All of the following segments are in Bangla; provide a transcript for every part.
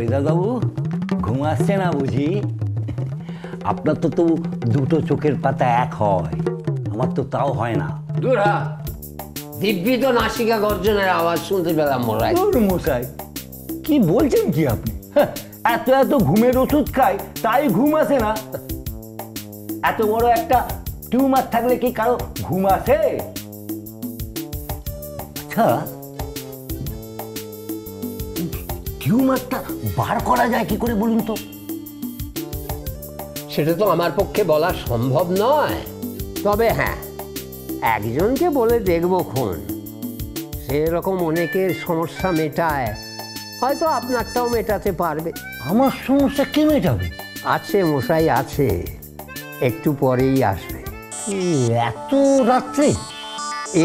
হরিদাসবাবু, ঘুম আসছে না বুঝি? আপনার তো দুটো চোখের পাতা এক হয়, আমার তো তাও হয় না। দূর হ, দিব্যি তো নাসিকা গর্জনের আওয়াজ শুনতে পেলাম মরাই। মশাই কি বলছেন কি আপনি? এত এত ঘুমের ওষুধ খাই তাই ঘুম আসে না? এত বড় একটা টিউমার থাকলে কি কারো ঘুম আসে? আচ্ছা, টিউমারটা বার করা যায় কি করে বলুন তো? সেটা তো আমার পক্ষে বলা সম্ভব নয়, তবে হ্যাঁ, একজনকে বলে দেখবো খুন। সেরকম অনেকের সমস্যা মেটায়, হয়তো আপনারটাও মেটাতে পারবে। আমার সমস্যা কে মেটাবে? আছে মশাই, আছে, একটু পরেই আসবে। এত রাত্রে?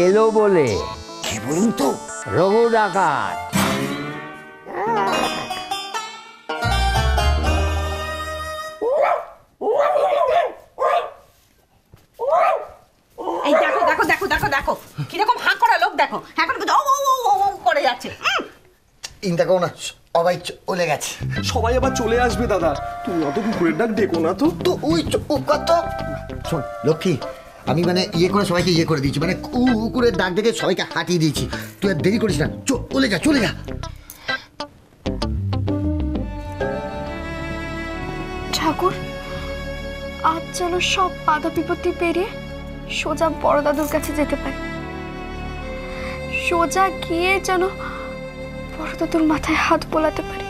এলো বলে। কি বলুন তো? রঘু ডাকাত। এই দেখো দেখো দেখো দেখো দেখো কিরকম হাঁ করা লোক, দেখো হ্যাঁ করে যাচ্ছে। দেখো না, সবাই চলে গেছে। সবাই আবার চলে আসবে দাদা, তুমি অত কুকুরের ডাক ডেকো না তো। তো ওই কত শোন লক্ষ্মী, আমি মানে করে সবাইকে করে দিয়েছি, মানে কুকুরের ডাক দেখে সবাইকে হাঁটিয়ে দিয়েছি। তুই আর দেরি করিস না, চলে যা চলে যা। ঠাকুর, আজ যেন সব বাধা বিপত্তি পেরিয়ে সোজা বড় দাদুর কাছে যেতে পারি। সোজা গিয়ে যেন বড় দাদুর মাথায় হাত বোলাতে পারি।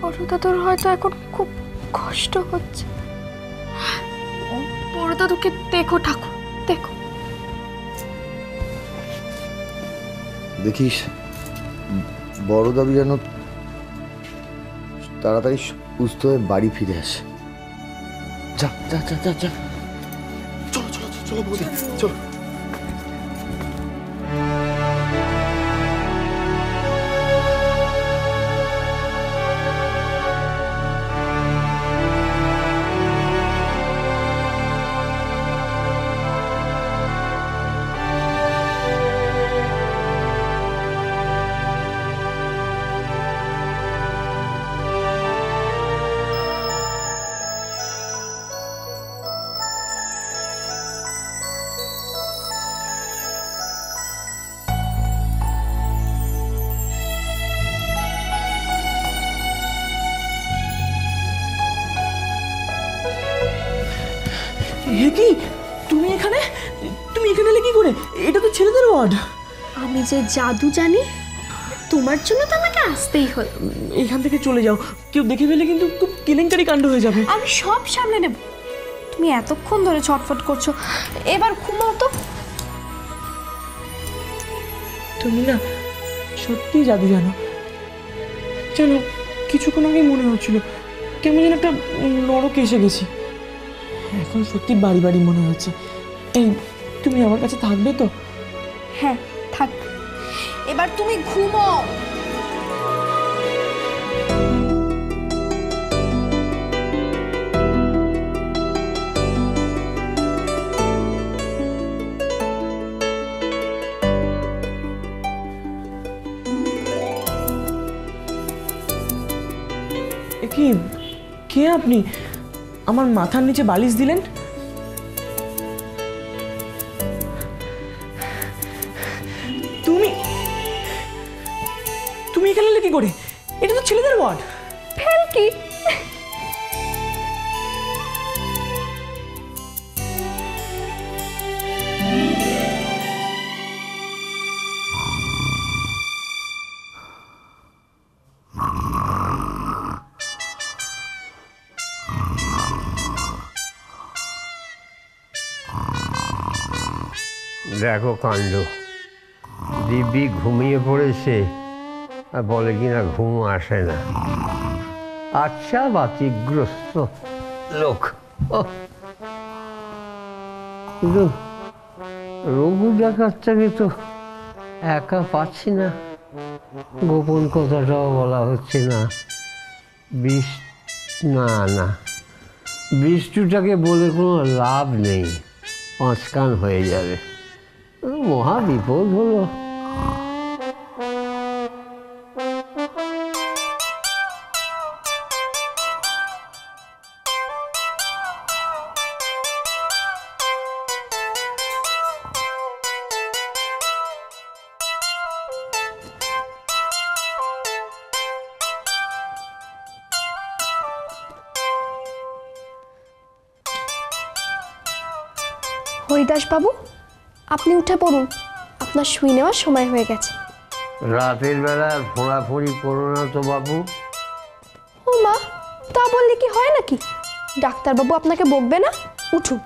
বড় দাদুর হয়তো এখন খুব কষ্ট হচ্ছে। বড় দাদুকে দেখো ঠাকুর, দেখো। দেখিস বড় দাদু যেন তাড়াতাড়ি সুস্থ হয়ে বাড়ি ফিরে আসে। যা যা যা যা যা, চলো চলো চলো বৌদি, চলো। কি তুমি এখানে? তুমি এখানে এলে কি করে? এটা তো ছেলেদের ওয়ার্ড। আমি যে জাদু জানি, তোমার জন্য তো আমাকে আসতেই হলো। এখান থেকে চলে যাও, কেউ দেখে ফেলে কিন্তু খুব কেলেঙ্কারি কাণ্ড হয়ে যাবে। আমি সব সামলে নেব। তুমি এতক্ষণ ধরে ছটফট করছো, এবার ঘুমাও তো। তুমি না সত্যি জাদু জানো। জানো, কিছুক্ষণ আগে মনে হচ্ছিল কেমন যেন একটা নরকে এসে গেছি। এখন সত্যি বাড়ি বাড়ি মনে হচ্ছে। এই, তুমি আমার কাছে থাকবে তো? হ্যাঁ থাক, এবার তুমি ঘুমাও। কি, কে আপনি? আমার মাথার নিচে বালিশ দিলেন? তুমি তুমি এখানে এলে কি করে? এটা তো ছেলেদের ওয়ার্ড। ফেল কি? দেখো কাণ্ড, দিব্যি ঘুমিয়ে পড়েছে আর বলে কিনা ঘুম আসে না। আচ্ছা, বাতিগ্রস্ত লোক। কিন্তু রঘু ডাকাতটাকে তো একা পাচ্ছি না, গোপন কথাটাও বলা হচ্ছে না। না না, বিষ্টুটাকে বলে কোনো লাভ নেই, পাঁচকান হয়ে যাবে। মহা বিপদ হলো। হরিদাস বাবু, আপনি উঠে পড়ুন, আপনার শুয়ে নেওয়ার সময় হয়ে গেছে। রাতের বেলা ফোঁড়াফোড়ি করো না তো বাবু। ও মা, তা বললে কি হয় নাকি? ডাক্তারবাবু আপনাকে বকবে না? উঠুন।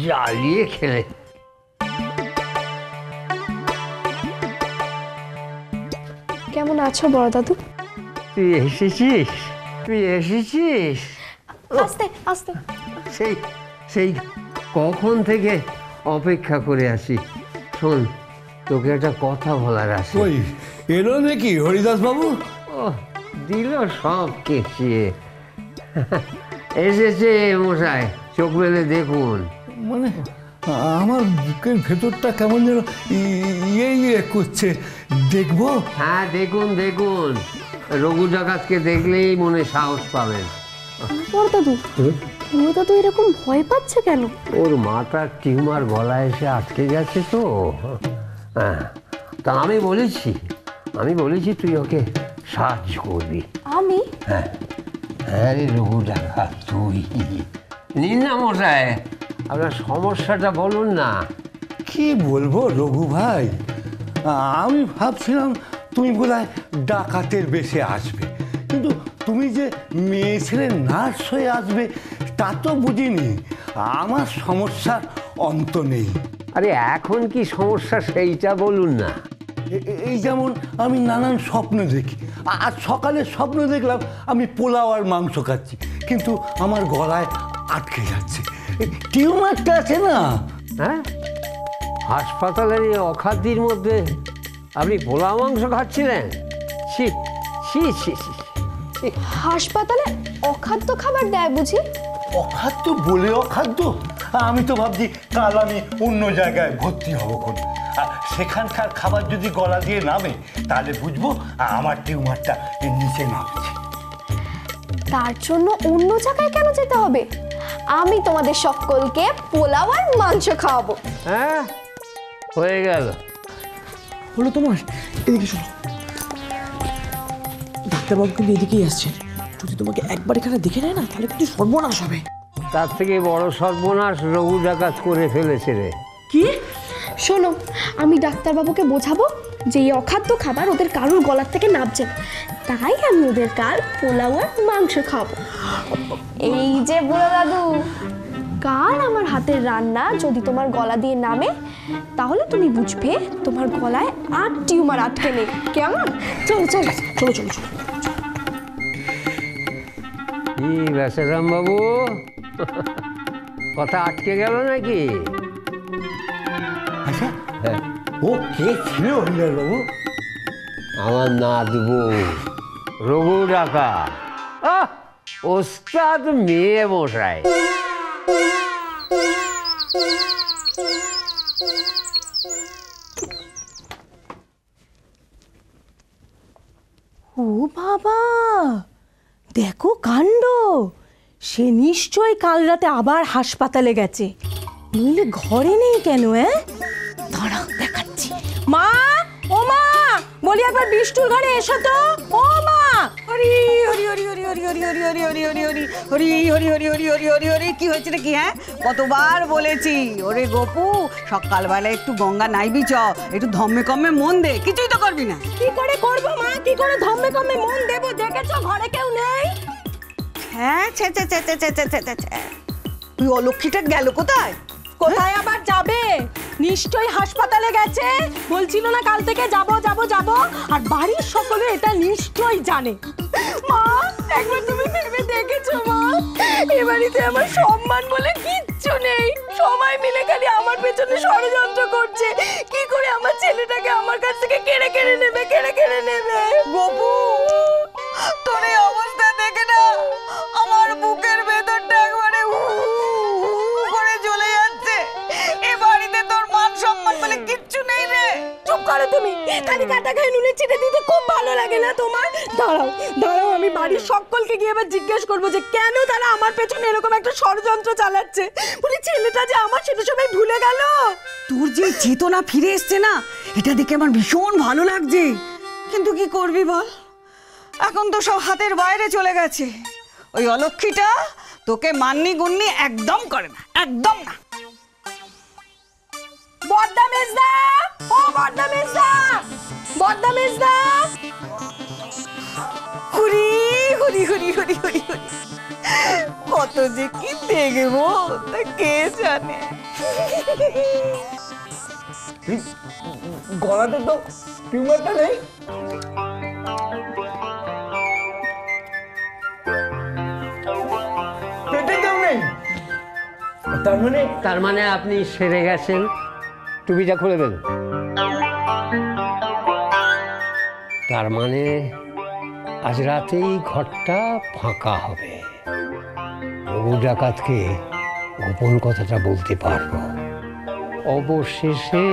জ্বালিয়ে খেলে। কেমন আছো বড় দাদু? তুই এসেছিস, তুই এসেছিস। আস্তে আস্তে। সেই সেই কখন থেকে অপেক্ষা করে আছি। শোন, তোকে একটা কথা বলার আছে। ওই এলো নাকি হরিদাস বাবু? ও দিল সব কেচিয়ে। এসেছে মশাই, চোখ মেলে দেখুন। মানে আমার বুকের ভেতরটা কেমন যেন ইয়ে করছে, দেখবো? হ্যাঁ দেখুন দেখুন, রঘু ডাকাতকে দেখলেই মনে সাহস পাবেন। বড় দাদু, বড় দাদু এরকম ভয় পাচ্ছে কেন? ওর মাথার টিউমার গলায় এসে আটকে গেছে তো। হ্যাঁ, তা আমি বলেছি তুই ওকে সাহায্য করবি। আমি? হ্যাঁ হ্যাঁ রে রঘু ডাকাত, তুই নিন না মশাই, আপনার সমস্যাটা বলুন না। কি বলবো রঘু ভাই, আমি ভাবছিলাম তুমি বোধহয় ডাকাতের বেশে আসবে, কিন্তু তুমি যে মেয়ে ছেলে নার্স হয়ে আসবে তা তো বুঝিনি। আমার সমস্যার অন্ত নেই। আরে এখন কি সমস্যা সেইটা বলুন না। এই যেমন আমি নানান স্বপ্ন দেখি। আজ সকালে স্বপ্ন দেখলাম আমি পোলাও আর মাংস খাচ্ছি, কিন্তু আমার গলায় আটকে যাচ্ছে। টিউমারটা আছে না। হ্যাঁ, হাসপাতালের এই অখাদ্যির মধ্যে আপনি পোলাও মাংস খাচ্ছিলেন? ছি ছি ছি ছি। হাসপাতালে অখাদ্য খাবার দেয় বুঝি? অখাদ্য বলে অখাদ্য? আমি তো ভাবছি কাল আমি অন্য জায়গায় ভর্তি হব কোন। সেখানকার খাবার যদি গলা দিয়ে নামে তাহলে বুঝবো আমার টিউমারটা এর নিচে নামছে। তার জন্য অন্য জায়গায় কেন যেতে হবে? আমি তোমাদের সকলকে পোলাও আর মাংস খাওয়াবো। হ্যাঁ, হয়ে গেল। হলো তোমার? এদিকে শোনো, ডাক্তারবাবু কিন্তু এদিকেই আসছেন। যদি তোমাকে একবার এখানে দেখে নেয় না, তাহলে কিন্তু সর্বনাশ হবে। তার থেকে বড় সর্বনাশ রঘু ডাকাত করে ফেলেছে রে। কি? শোনো, আমি ডাক্তারবাবুকে বোঝাবো যে এই অখাদ্য খাবার ওদের কারোর গলার থেকে নামছে না, তাই আমি ওদের কাল পোলাও আর মাংস খাবো। এই যে বুড়ো দাদু, কাল আমার হাতের রান্না যদি তোমার গলা দিয়ে নামে তাহলে তুমি বুঝবে তোমার গলায় আর টিউমার আটকে নেই। কেমন? চলো চলো চলো চলো চলো। কি বেচারাম বাবু, কথা আটকে গেল নাকি? আচ্ছা, ও কে ছিল হরিদাস বাবু? আমার নাতবু রঘু ডাকাত। ওস্তাদ মেয়ে মশাই। ও বাবা, দেখো কাণ্ড! সে নিশ্চয় কাল রাতে আবার হাসপাতালে গেছে, নইলে ঘরে নেই কেন? দাঁড়াও দেখাচ্ছি। মা, ও মা, বলি একবার বিষ্টুর ঘরে এসো তো। ও মা! হরি হরি হরি হরি হরি হরি হরি হরি হরি হরি হরি হরি হরি হরি হরি হরি হরি হরি। কি হয়েছে নাকি? হ্যাঁ, কতবার বলেছি ওরে গোপু, সকালবেলা একটু গঙ্গা নাইবি, চ একটু ধম্মে কম্মে মন দে। কিছুই তো করবি না। কি করে করবো মা, কি করে ধম্মে কম্মে মন দেবো? দেখেছো ঘরে কেউ নেই। হ্যাঁ, ছে ছে ছে ছে ছে ছে ছে ছে। তুই অলক্ষীটা গেল কোথায়? কোথায় আবার যাবে? নিশ্চয়ই হাসপাতালে গেছে। বলছিল না কাল থেকে যাবো যাবো যাবো, আর বাড়ির সকলে এটা নিশ্চয়ই জানে। মা, একবার তুমি ভেবে দেখেছো মা, এ বাড়িতে আমার সম্মান বলে কিচ্ছু নেই। সবাই মিলে খালি আমার পেছনে ষড়যন্ত্র করছে কি করে আমার ছেলেটাকে আমার কাছ থেকে কেড়ে কেড়ে নেবে, কেড়ে কেড়ে নেবে। গোপু, তোর এই অবস্থা দেখে না আমার বুকের ভেতরটা একবারে করে চলে যাচ্ছে। এ বাড়িতে তোর মান সম্মান বলে কিচ্ছু নেই রে। চুপ করো তুমি, খালি কাটা খাই নুনে চিটে দিতে খুব ভালো লাগে না তোমার? দাঁড়াও দাঁড়াও, আমি বাড়ির সকলকে গিয়ে এবার জিজ্ঞেস করবো যে কেন তারা আমার পেছনে এরকম একটা ষড়যন্ত্র চালাচ্ছে। বলি ছেলেটা যে আমার, সেটা সবাই ভুলে গেল। তোর যে চেতনা ফিরে এসছে না, এটা দেখে আমার ভীষণ ভালো লাগছে। কিন্তু কি করবি বল, এখন তো সব হাতের বাইরে চলে গেছে। ওই অলক্ষীটা তোকে মাননি গুন্নি একদম করে না, একদম না। বড়দা মেজদা, ও বড়দা মেজদা, বড়দা মেজদা। হুরি হুরি হুরি হুরি হুরি হুরি, কত যে কি দেখবো তা কে জানে। গলাতে তো টিউমারটা নেই। পেটেতেও নেই। তার মানে আপনি সেরে গেছেন। টুপিটা খুলে দেন। তার মানে আজ রাতেই ঘরটা ফাঁকা হবে। রঘু ডাকাতকে গোপন কথাটা বলতে পারবো। অবশেষে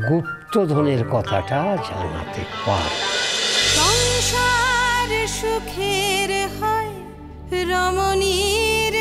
গুপ্তধনের কথাটা জানাতে পারবো। সংসার সুখের হয় রমণীর